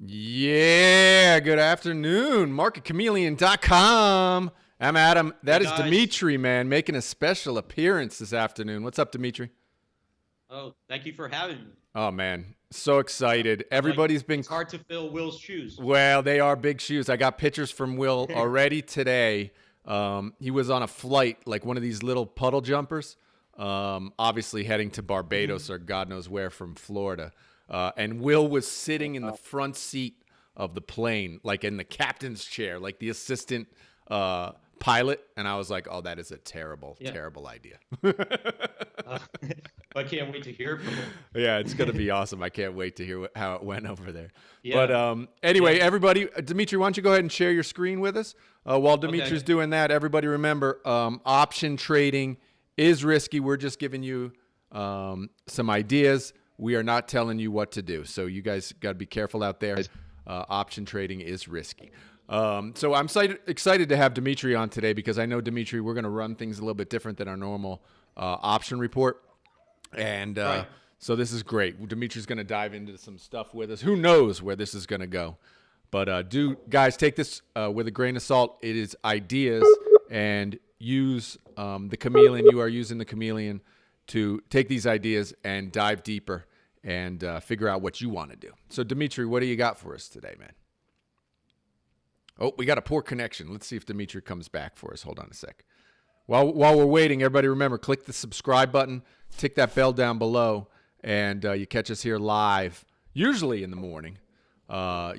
Yeah, good afternoon. MarketChameleon.com. I'm Adam. That is Dmitry, man, making a special appearance this afternoon. What's up, Dmitry? Oh, thank you for having me. Oh, man. So excited. Everybody's been... It's hard to fill Will's shoes. Well, they are big shoes. I got pictures from Will already today. He was on a flight, like one of these little puddle jumpers, obviously heading to Barbados or God knows where from Florida. And Will was sitting in the front seat of the plane, like in the captain's chair, like the assistant pilot. And I was like, oh, that is a terrible, terrible idea. I can't wait to hear from him. Yeah, it's going to be awesome. I can't wait to hear how it went over there. Yeah. But anyway, everybody, Dmitry, why don't you go ahead and share your screen with us? While Dmitry's doing that, everybody remember, option trading is risky. We're just giving you some ideas. We are not telling you what to do. So you guys got to be careful out there. Option trading is risky. So I'm excited to have Dmitry on today because I know, Dmitry, we're going to run things a little bit different than our normal option report. And so this is great. Dmitry's going to dive into some stuff with us. Who knows where this is going to go? But guys, take this with a grain of salt. It is ideas, and use the Chameleon. You are using the Chameleon to take these ideas and dive deeper and figure out what you want to do. So, Dmitry, what do you got for us today, man? Oh, we got a poor connection. Let's see if Dmitry comes back for us. Hold on a sec. While we're waiting, everybody remember, click the subscribe button, tick that bell down below, and you catch us here live, usually in the morning. But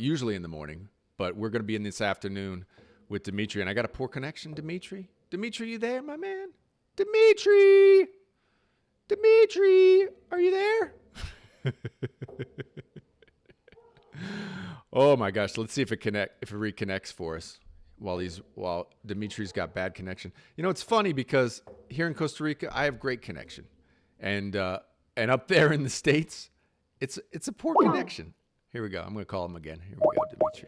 we're going to be in this afternoon with Dmitry. And I got a poor connection, Dmitry. Dmitry, you there, my man? Dmitry! Dmitry, are you there? Oh my gosh, let's see if it reconnects for us while Dmitry's got bad connection. You know, it's funny because here in Costa Rica, I have great connection. And up there in the States, it's a poor connection. Here we go. I'm going to call him again. Here we go, Dmitry.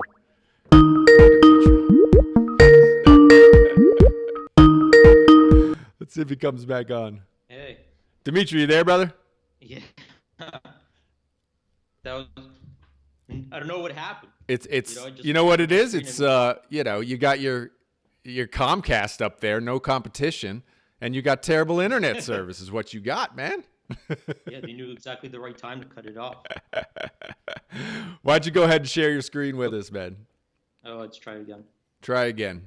Let's see if he comes back on. Hey. Dmitry, you there, brother? Yeah. I don't know what happened. You know what it is? It's you got your Comcast up there, no competition, and you got terrible internet service is what you got, man. Yeah, they knew exactly the right time to cut it off. Why don't you go ahead and share your screen with us, man? Oh, let's try it again. Try again.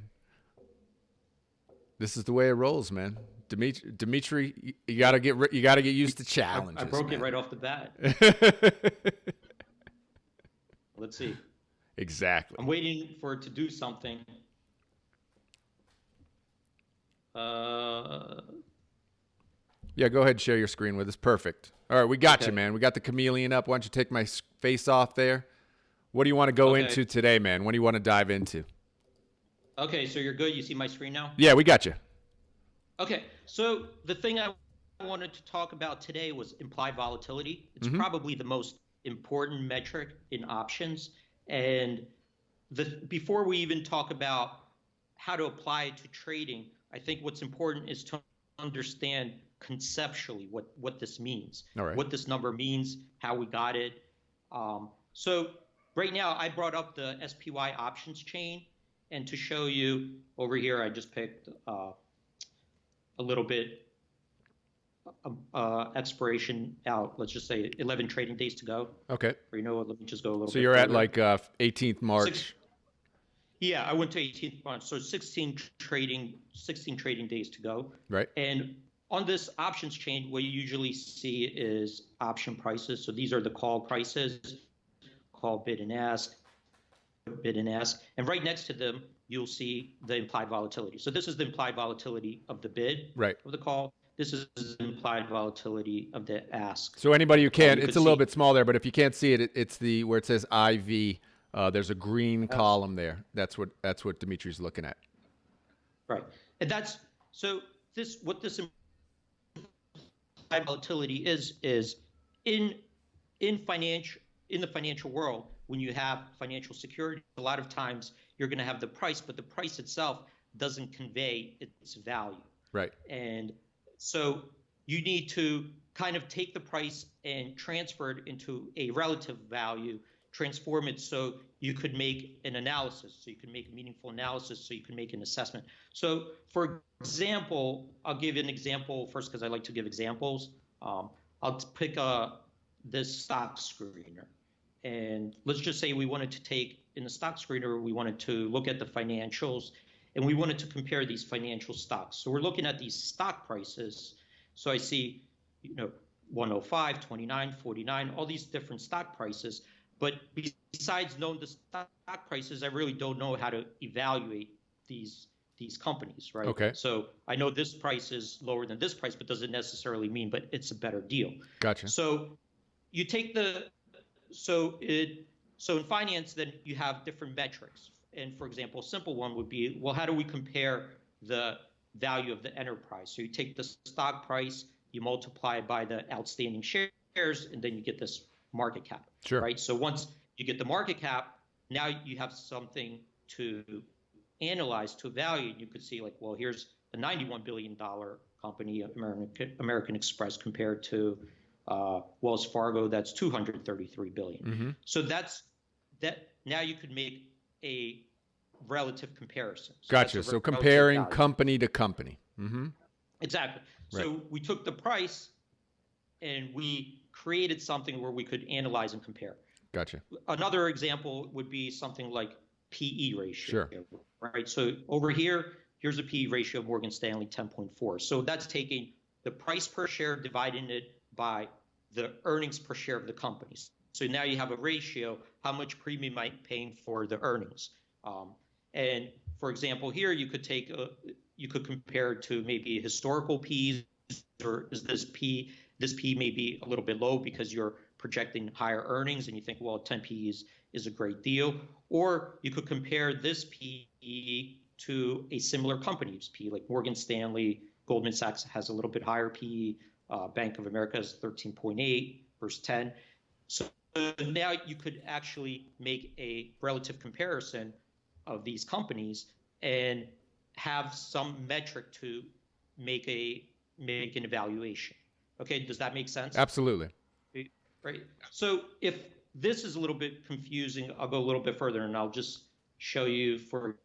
This is the way it rolls, man. Dmitry, you gotta get used to challenges. I broke it right off the bat. Let's see. Exactly. I'm waiting for it to do something. Yeah, go ahead and share your screen with us. Perfect. All right, we got you, man. We got the Chameleon up. Why don't you take my face off there? What do you want to go into today, man? What do you want to dive into? Okay, so you're good. You see my screen now? Yeah, we got you. Okay, so the thing I wanted to talk about today was implied volatility. It's probably the most important metric in options. And before we even talk about how to apply it to trading, I think what's important is to understand conceptually what this means, what this number means, how we got it. So right now I brought up the SPY options chain, and to show you over here, I just picked a little bit expiration out. Let's just say 11 trading days to go. Okay. Or let me just go a little bit. So you're at like 18th March. Yeah, I went to 18th March. So 16 trading days to go. Right. And on this options chain, what you usually see is option prices. So these are the call prices, call bid and ask. And right next to them, you'll see the implied volatility. So this is the implied volatility of the bid of the call. This is the implied volatility of the ask. So anybody who can't, it's a little bit small there, but if you can't see it, it's the where it says IV. There's a green column there. That's what Dmitry's looking at. Right, and what this implied volatility is in the financial world. When you have financial security, a lot of times you're going to have the price, but the price itself doesn't convey its value. Right. And so you need to kind of take the price and transfer it into a relative value transform it so you could make an analysis, so you can make a meaningful analysis, so you can make an assessment. So for example, I'll give an example first because I like to give examples. I'll pick this stock screener. And let's just say we wanted to take, in the stock screener, we wanted to look at the financials and we wanted to compare these financial stocks. So we're looking at these stock prices. So I see, 105, 29, 49, all these different stock prices. But besides knowing the stock prices, I really don't know how to evaluate these companies, right? Okay. So I know this price is lower than this price, but doesn't necessarily mean, but it's a better deal. Gotcha. So you take so in finance, then you have different metrics. And for example, a simple one would be, well, how do we compare the value of the enterprise? So you take the stock price, you multiply it by the outstanding shares, and then you get this market cap. Sure. Right. So once you get the market cap, now you have something to analyze, to evaluate. You could see like, well, here's a $91 billion company, American Express, compared to Wells Fargo, that's $233 billion. Mm-hmm. So that. Now you could make a relative comparison. So gotcha. So comparing company to company. Mm-hmm. Exactly. Right. So we took the price and we created something where we could analyze and compare. Gotcha. Another example would be something like PE ratio. Sure. Right. So over here's a PE ratio of Morgan Stanley 10.4. So that's taking the price per share, dividing it by the earnings per share of the companies. So now you have a ratio, how much premium am I paying for the earnings? And for example, here you could compare it to maybe historical P's, or is this P may be a little bit low because you're projecting higher earnings and you think, well, 10 P is a great deal. Or you could compare this P to a similar company's P, like Morgan Stanley, Goldman Sachs has a little bit higher P, Bank of America is 13.8 versus 10. So now you could actually make a relative comparison of these companies and have some metric to make an evaluation. Okay, does that make sense? Absolutely. Right. So if this is a little bit confusing, I'll go a little bit further and I'll just show you, for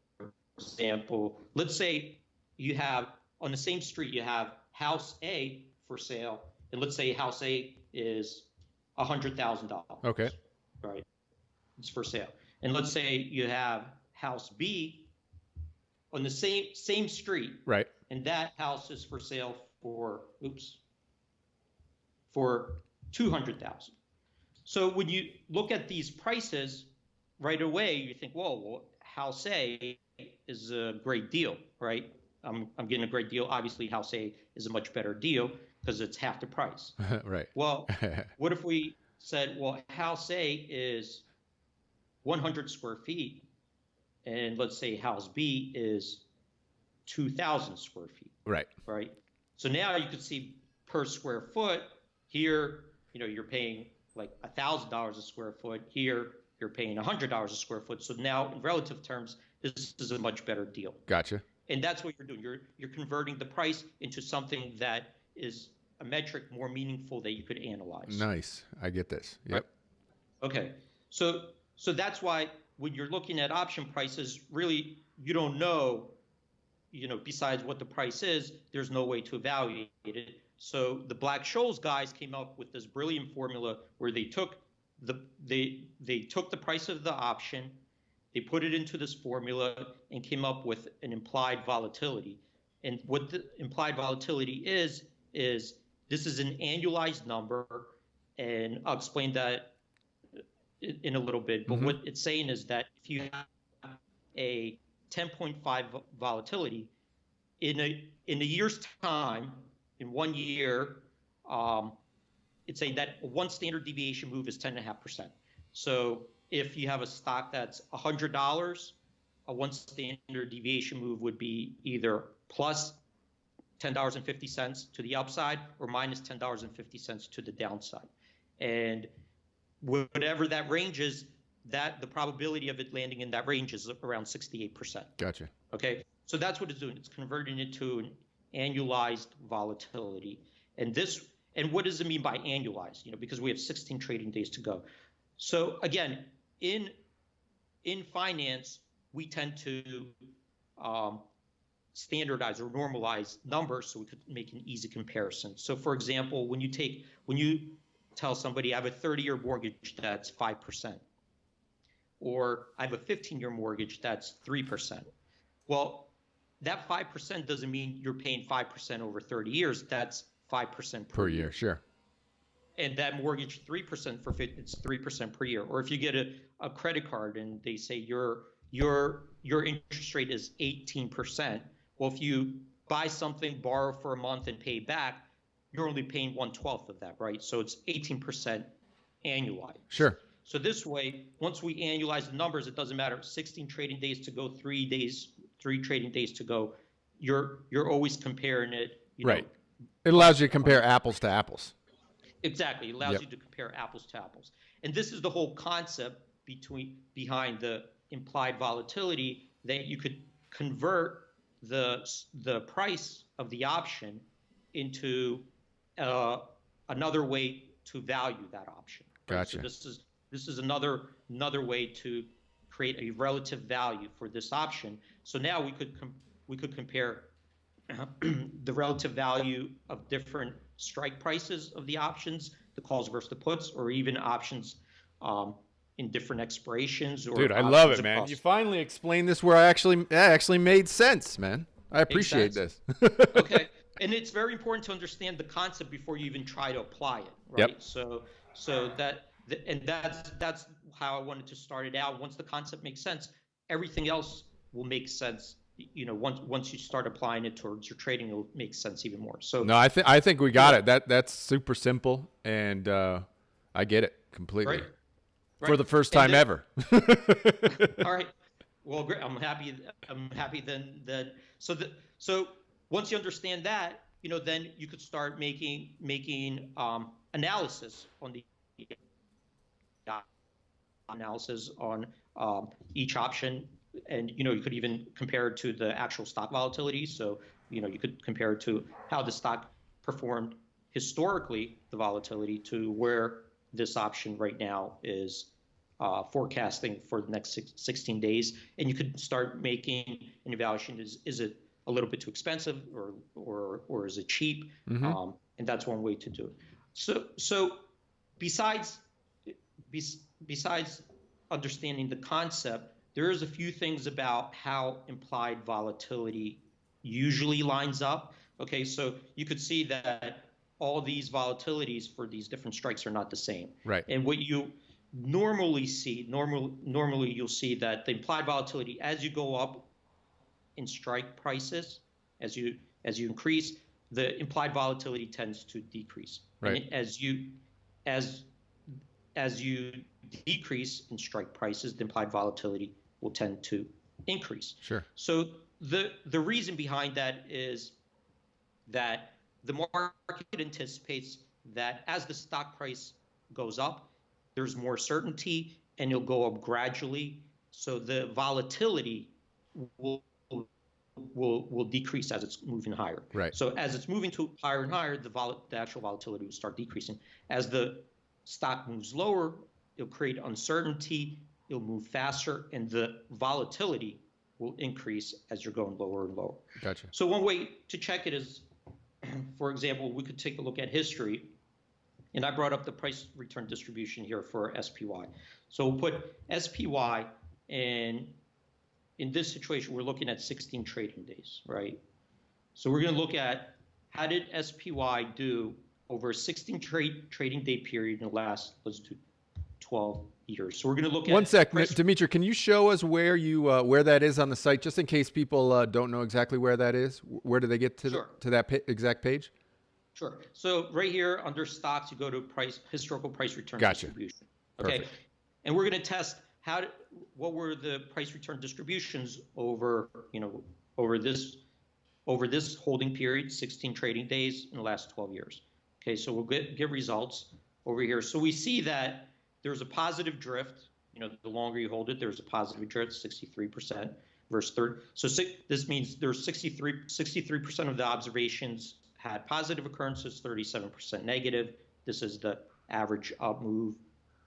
example, let's say you have on the same street, you have house A for sale, and let's say house A is $100,000. Okay. Right. It's for sale. And let's say you have house B on the same street. Right. And that house is for sale for $200,000. So when you look at these prices right away, you think, well, house A is a great deal, right? I'm getting a great deal. Obviously, house A is a much better deal because it's half the price. Right. Well, what if we said, well, house A is 100 square feet, and let's say house B is 2,000 square feet. Right. Right. So now you could see per square foot here, you're paying like $1,000 a square foot. Here, you're paying $100 a square foot. So now, in relative terms, this is a much better deal. Gotcha. And that's what you're doing. You're converting the price into something that is a metric more meaningful that you could analyze. Nice. I get this. Yep. Okay. So that's why when you're looking at option prices, really you don't know, besides what the price is, there's no way to evaluate it. So the Black-Scholes guys came up with this brilliant formula where they took they took the price of the option, they put it into this formula and came up with an implied volatility. And what the implied volatility is this is an annualized number, and I'll explain that in a little bit. But Mm-hmm. what it's saying is that if you have a 10.5 volatility in a year's time, in 1 year, it's saying that one standard deviation move is 10.5%. So if you have a stock that's $100, a one standard deviation move would be either plus $10.50 to the upside or minus $10.50 to the downside. And whatever that range is, that the probability of it landing in that range is around 68%. Gotcha. Okay, so that's what it's doing. It's converting it to an annualized volatility. And what does it mean by annualized? Because we have 16 trading days to go. So again, in finance, we tend to standardize or normalize numbers so we could make an easy comparison. So for example, when you tell somebody I have a 30-year mortgage that's 5%, or I have a 15-year mortgage that's 3%. Well, that 5% doesn't mean you're paying 5% over 30 years. That's 5% per year. Sure. And that mortgage 3% it's 3% per year. Or if you get a credit card and they say your interest rate is 18%. Well, if you buy something, borrow for a month, and pay back, you're only paying 1/12 of that, right? So it's 18% annualized. Sure. So this way, once we annualize the numbers, it doesn't matter. 16 trading days to go, 3 trading days to go. You're always comparing it. Right. It allows you to compare apples to apples. Exactly. It allows you to compare apples to apples. And this is the whole concept behind the implied volatility, that you could convert the price of the option into another way to value that option. Right? Gotcha. So this is another way to create a relative value for this option. So now we could compare the relative value of different strike prices of the options, the calls versus the puts, or even options in different expirations. Or dude, I love it, man. You finally explained this where I actually made sense, man. I appreciate this. Okay, and it's very important to understand the concept before you even try to apply it, right? Yep. So that's how I wanted to start it out. Once the concept makes sense, everything else will make sense. Once you start applying it towards your trading, it'll make sense even more. So no, I think we got it. That's super simple, and I get it completely. Right. For the first time ever. All right. Well, great. I'm happy then. So once you understand that, then you could start making analysis on each option. And, you could even compare it to the actual stock volatility. So, you could compare it to how the stock performed historically, the volatility, to where this option right now is forecasting for the next 16 days. And you could start making an evaluation. Is it a little bit too expensive, or is it cheap? Mm-hmm. And that's one way to do it. So besides understanding the concept, there is a few things about how implied volatility usually lines up. Okay, so you could see that all these volatilities for these different strikes are not the same. Right. And what you normally see, normally you'll see that the implied volatility, as you go up in strike prices, as you increase, the implied volatility tends to decrease. Right. And as you decrease in strike prices, the implied volatility will tend to increase. Sure. So the reason behind that is that the market anticipates that as the stock price goes up, there's more certainty, and it'll go up gradually. So the volatility will decrease as it's moving higher. Right. So as it's moving to higher and higher, the actual volatility will start decreasing. As the stock moves lower, it'll create uncertainty, it'll move faster, and the volatility will increase as you're going lower and lower. Gotcha. So one way to check it is, for example, we could take a look at history. And I brought up the price return distribution here for SPY. So we'll put SPY, and in this situation, we're looking at 16 trading days, right? So we're going to look at how did SPY do over a 16 trading day period in the last, let's do 12 years. So we're going to look at— One sec, Dmitry, can you show us where where that is on the site, just in case people don't know exactly where that is? Where do they get to, to that exact page? Sure. So right here under stocks, you go to historical price return distribution. Okay. Perfect. And we're going to test what were the price return distributions over this holding period, 16 trading days in the last 12 years. Okay. So we'll get results over here. So we see that there's a positive drift. The longer you hold it, there's a positive drift, 63% versus 30. So this means there's 63% of the observations had positive occurrences, 37% negative. This is the average up move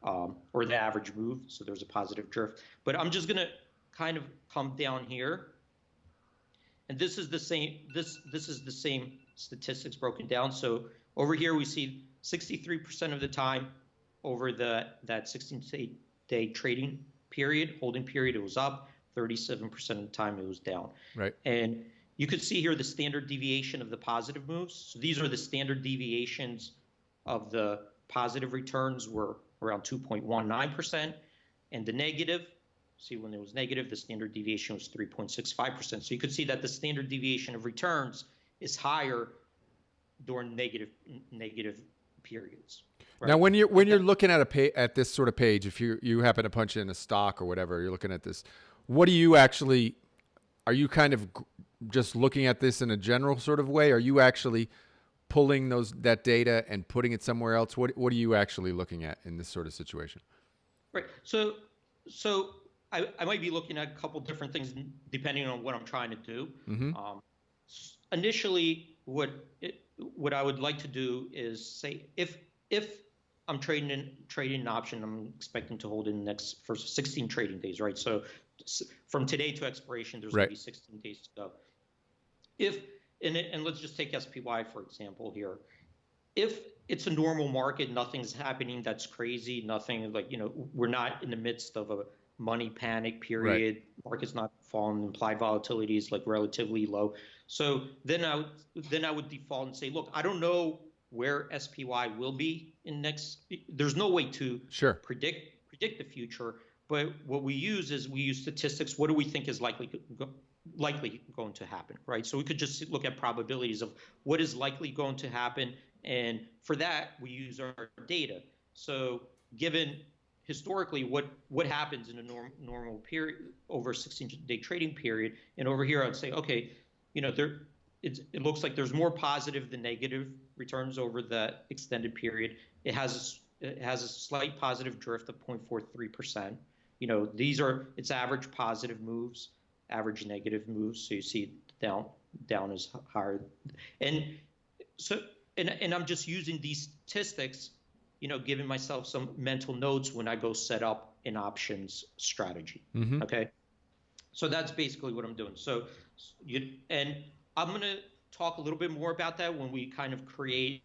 or the average move. So there's a positive drift. But I'm just going to kind of come down here. And this is the same, this is the same statistics broken down. So over here we see 63% of the time over that 16-day trading period, holding period, it was up. 37% of the time it was down. Right. And you could see here the standard deviation of the positive moves. So these are the standard deviations of the positive returns were around 2.19%, and the negative, see when it was negative, the standard deviation was 3.65%. So you could see that the standard deviation of returns is higher during negative periods. Right? Now, when you're looking at this sort of page, if you happen to punch in a stock or whatever, you're looking at this. What do you actually? Are you kind of just looking at this in a general sort of way? Are you actually pulling that data and putting it somewhere else? What are you actually looking at in this sort of situation? Right. So I might be looking at a couple different things depending on what I'm trying to do. Mm-hmm. Initially, what I would like to do is say if I'm trading an option, I'm expecting to hold in the next first 16 trading days, right? So from today to expiration, there's going to be 16 days to go. And let's just take SPY for example here. If it's a normal market, nothing's happening that's crazy, nothing like, we're not in the midst of a money panic period, right. Market's not falling, implied volatility is like relatively low. So then I would default and say, look, I don't know where SPY will be in there's no way to predict the future, but what we use statistics. What do we think is likely going to happen, right? So we could just look at probabilities of what is likely going to happen, and for that we use our data. So given historically what happens in a normal period over a 16-day trading period, and over here I'd say, okay, it looks like there's more positive than negative returns over that extended period. It has a slight positive drift of 0.43%. It's average positive moves, average negative moves. So you see down is higher, and I'm just using these statistics, giving myself some mental notes when I go set up an options strategy. Mm-hmm. Okay, so that's basically what I'm doing. So and I'm going to talk a little bit more about that when we kind of create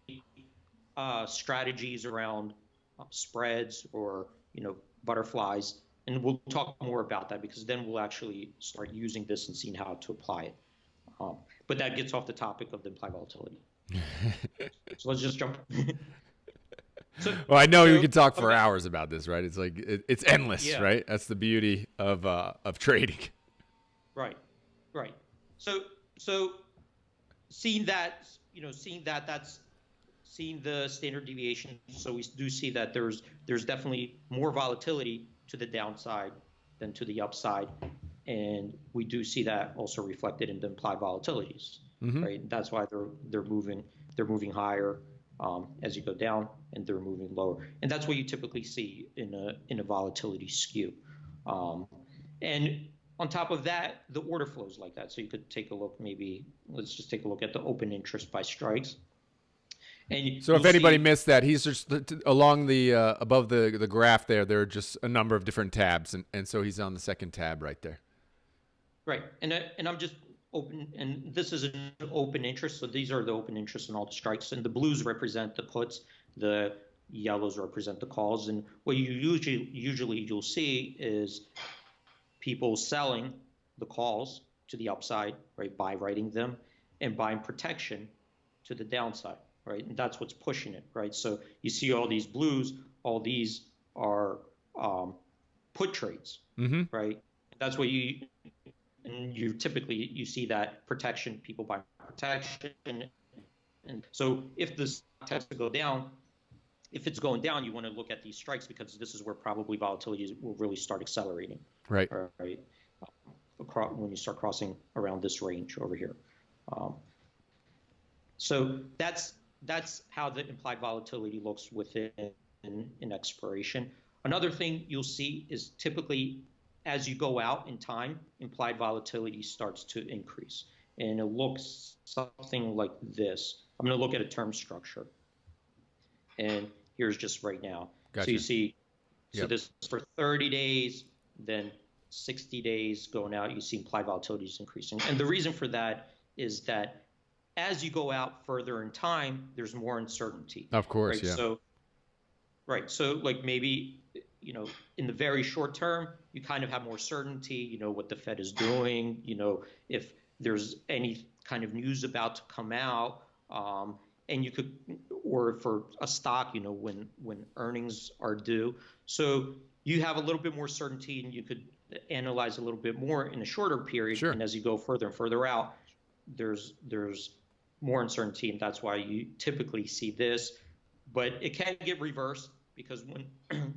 strategies around spreads or butterflies, and we'll talk more about that because then we'll actually start using this and seeing how to apply it. But that gets off the topic of the implied volatility. So let's just jump. Well, I know you can talk for hours about this, right? It's like it's endless, yeah. Right? That's the beauty of trading. Right. So seeing the standard deviation, so we do see that there's definitely more volatility to the downside than to the upside, and we do see that also reflected in the implied volatilities, mm-hmm. Right? That's why they're moving higher as you go down, and they're moving lower, and that's what you typically see in a volatility skew. And on top of that, the order flows like that. So you could take a look. Let's just take a look at the open interest by strikes. And so if anybody missed that, he's just along the above the graph there. There are just a number of different tabs, and so he's on the second tab right there. Right, and I'm just open, and this is an open interest. So these are the open interest in all the strikes, and the blues represent the puts, the yellows represent the calls, and what you usually you'll see is people selling the calls to the upside, right, by writing them, and buying protection to the downside, right? And that's what's pushing it, right? So you see all these blues, all these are put trades, mm-hmm. Right? That's what you typically see that protection, people buy protection. And so if this tends to go down, if it's going down, you want to look at these strikes because this is where probably volatility will really start accelerating. Right. Right. When you start crossing around this range over here. So that's how the implied volatility looks within an expiration. Another thing you'll see is typically as you go out in time, implied volatility starts to increase. And it looks something like this. I'm going to look at a term structure. And here's just right now. Gotcha. So you see So this is for 30 days, then 60 days going out, you see implied volatility is increasing. And the reason for that is that as you go out further in time, there's more uncertainty. Of course, right? yeah. So like maybe, in the very short term, you kind of have more certainty, what the Fed is doing, if there's any kind of news about to come out, and you could, or for a stock, when earnings are due. So you have a little bit more certainty and you could analyze a little bit more in a shorter period. Sure. And as you go further and further out, there's more uncertainty, and that's why you typically see this. But it can get reversed, because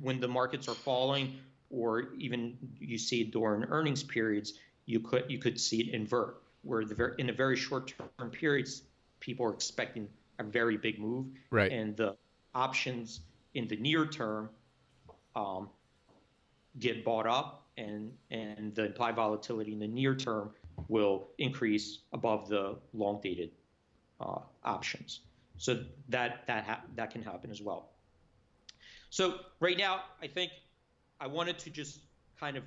when the markets are falling, or even you see it during earnings periods, you could see it invert, where in the very short term periods, people are expecting a very big move, right? And the options in the near term get bought up, and the implied volatility in the near term will increase above the long dated options. So that can happen as well. So right now, I think I wanted to just kind of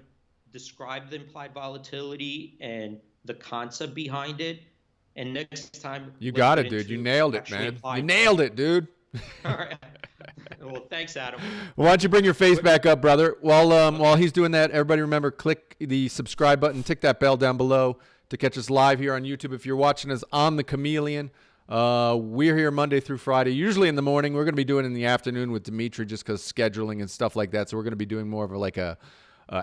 describe the implied volatility and the concept behind it. And next time, you got it, dude. You nailed it, man. You nailed it, dude. All right. Well, thanks, Adam. Why don't you bring your face back up, brother? While he's doing that, everybody remember, click the subscribe button, tick that bell down below to catch us live here on YouTube. If you're watching us on the Chameleon, we're here Monday through Friday, usually in the morning. We're going to be doing it in the afternoon with Dmitry, just because scheduling and stuff like that. So we're going to be doing more of a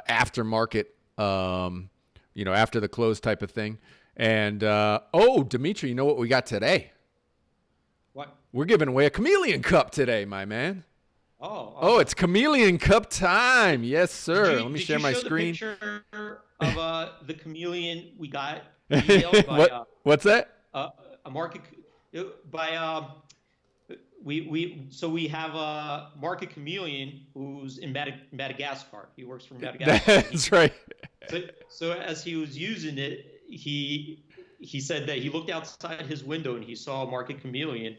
aftermarket, after the close type of thing. And Dmitry, you know what we got today? What? We're giving away a Chameleon Cup today, my man. Oh, it's Chameleon Cup time. Yes, sir. Let me share my screen. Did you show the picture of the Chameleon we got emailed by, what's that? A market by we have a MarketChameleon who's in Madagascar. He works for Madagascar. That's right. So as he was using it, he said that he looked outside his window and he saw a MarketChameleon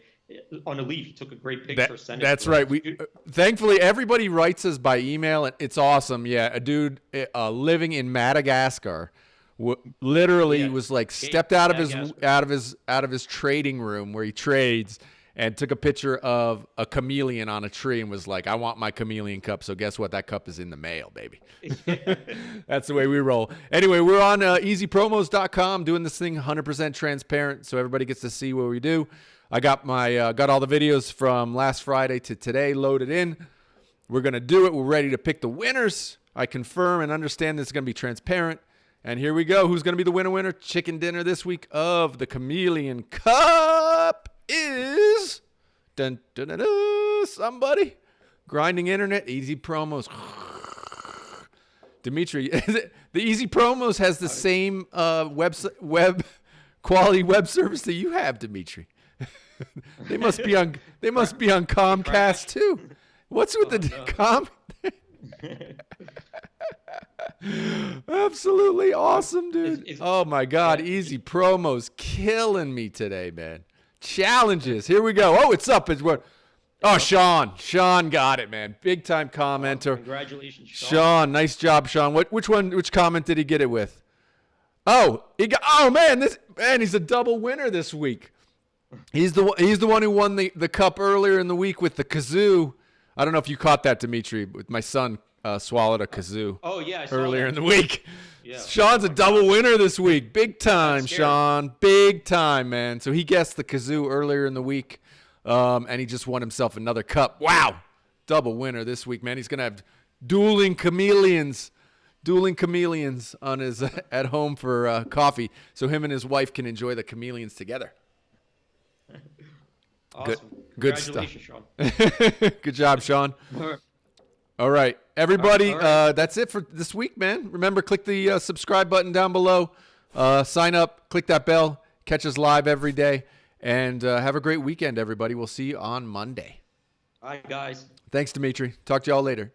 on a leaf. He took a great picture. That's right. We thankfully everybody writes us by email, and it's awesome. Yeah, a dude living in Madagascar. Literally was stepped out of his trading room where he trades, and took a picture of a chameleon on a tree and was like, I want my Chameleon Cup. So guess what? That cup is in the mail, baby. That's the way we roll. Anyway, we're on easypromos.com doing this thing 100% transparent, so everybody gets to see what we do. I got got all the videos from last Friday to today loaded in. We're going to do it. We're ready to pick the winners. I confirm and understand this is going to be transparent. And here we go. Who's going to be the winner? Chicken dinner this week of the Chameleon Cup is somebody. Grinding internet, easy promos. Dmitry, the easy promos has the same web quality web service that you have, Dmitry. They must be on Comcast too. What's with the com? Absolutely awesome, dude. Oh my God, easy promos killing me today, man. Challenges, here we go. Oh, it's up. It's what? Oh, Sean got it, man. Big time commenter. Congratulations, Sean. Nice job, Sean. Which comment did he get it with? Oh, he's a double winner this week. He's the one who won the cup earlier in the week with the kazoo. I don't know if you caught that, Dmitry, but my son swallowed a kazoo. Oh yeah, earlier in the week. Yeah. Sean's a double winner this week. Big time, Sean. Big time, man. So he guessed the kazoo earlier in the week, and he just won himself another cup. Wow, double winner this week, man. He's gonna have dueling chameleons on his at home for coffee, so him and his wife can enjoy the chameleons together. Awesome. Good stuff. Sean. Good job, Sean. All right, everybody. All right. That's it for this week, man. Remember, click the subscribe button down below. Sign up. Click that bell. Catch us live every day. And have a great weekend, everybody. We'll see you on Monday. All right, guys. Thanks, Dmitry. Talk to y'all later.